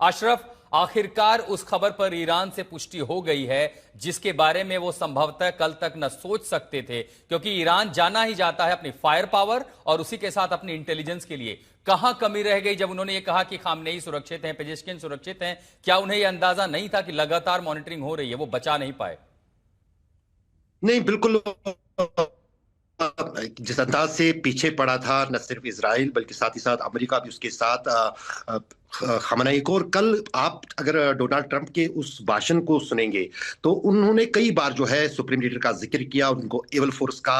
अशरफ, आखिरकार उस खबर पर ईरान से पुष्टि हो गई है जिसके बारे में वो संभवतः कल तक न सोच सकते थे, क्योंकि ईरान जाना ही जाता है अपनी फायर पावर और उसी के साथ अपनी इंटेलिजेंस के लिए। कहां कमी रह गई जब उन्होंने ये कहा कि खामनेई सुरक्षित हैं, पेजेश्किन सुरक्षित हैं? क्या उन्हें यह अंदाजा नहीं था कि लगातार मॉनिटरिंग हो रही है, वो बचा नहीं पाए? नहीं, बिल्कुल। जिस अंदाज से पीछे पड़ा था न सिर्फ इजराइल बल्कि साथ ही साथ अमेरिका भी उसके साथ खamenei को। और कल आप अगर डोनाल्ड ट्रंप के उस भाषण को सुनेंगे तो उन्होंने कई बार जो है सुप्रीम लीडर का जिक्र किया, उनको एवल फोर्स का,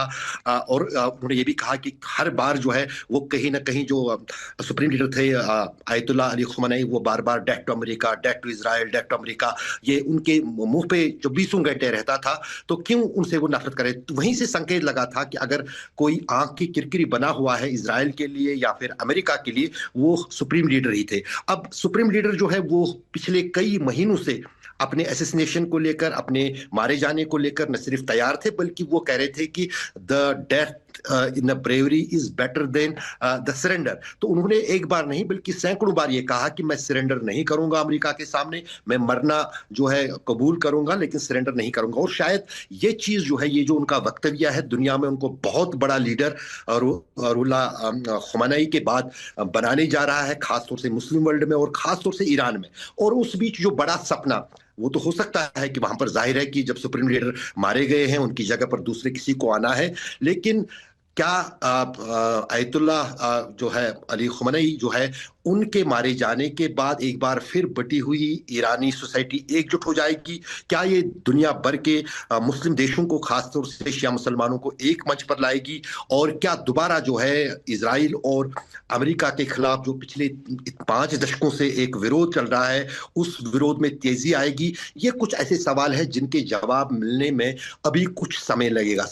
और उन्होंने ये भी कहा कि हर बार जो है वो कहीं ना कहीं जो सुप्रीम लीडर थे आयतुल्लाह अली खamenei, वो बार बार death to America, death to Israel, death to America, ये उनके मुंह पे जो बीसों घंटे रहता था। तो क्यों उनसे वो नफरत करे? तो वहीं से संकेत लगा था कि अगर कोई आंख की किरकिरी बना हुआ है इजराइल के लिए या फिर अमेरिका के लिए, वो सुप्रीम लीडर ही थे। अब सुप्रीम लीडर जो है वो पिछले कई महीनों से अपने एसेसिनेशन को लेकर, अपने मारे जाने को लेकर न सिर्फ तैयार थे बल्कि वो कह रहे थे कि the death in bravery is better than the surrender. तो उन्होंने एक बार नहीं बल्कि सैकड़ों बार ये कहा कि मैं सरेंडर नहीं करूंगा अमेरिका के सामने, मैं मरना जो है कबूल करूंगा लेकिन सरेंडर नहीं करूंगा। और शायद ये चीज जो है, ये जो उनका वक्तव्य है, दुनिया में उनको बहुत बड़ा लीडर रुला खamenei के बाद बनाने जा रहा है, खासतौर से मुस्लिम वर्ल्ड में और खासतौर से ईरान में। और उस बीच जो बड़ा सपना, वो तो हो सकता है कि वहां पर जाहिर है कि जब सुप्रीम लीडर मारे गए हैं उनकी जगह पर दूसरे किसी को आना है, लेकिन क्या आयतुल्लाह जो है अली खamenei जो है, उनके मारे जाने के बाद एक बार फिर बटी हुई ईरानी सोसाइटी एकजुट हो जाएगी? क्या ये दुनिया भर के मुस्लिम देशों को, खासतौर से शिया मुसलमानों को एक मंच पर लाएगी? और क्या दोबारा जो है इजराइल और अमेरिका के खिलाफ जो पिछले 5 दशकों से एक विरोध चल रहा है, उस विरोध में तेजी आएगी? ये कुछ ऐसे सवाल हैं जिनके जवाब मिलने में अभी कुछ समय लगेगा।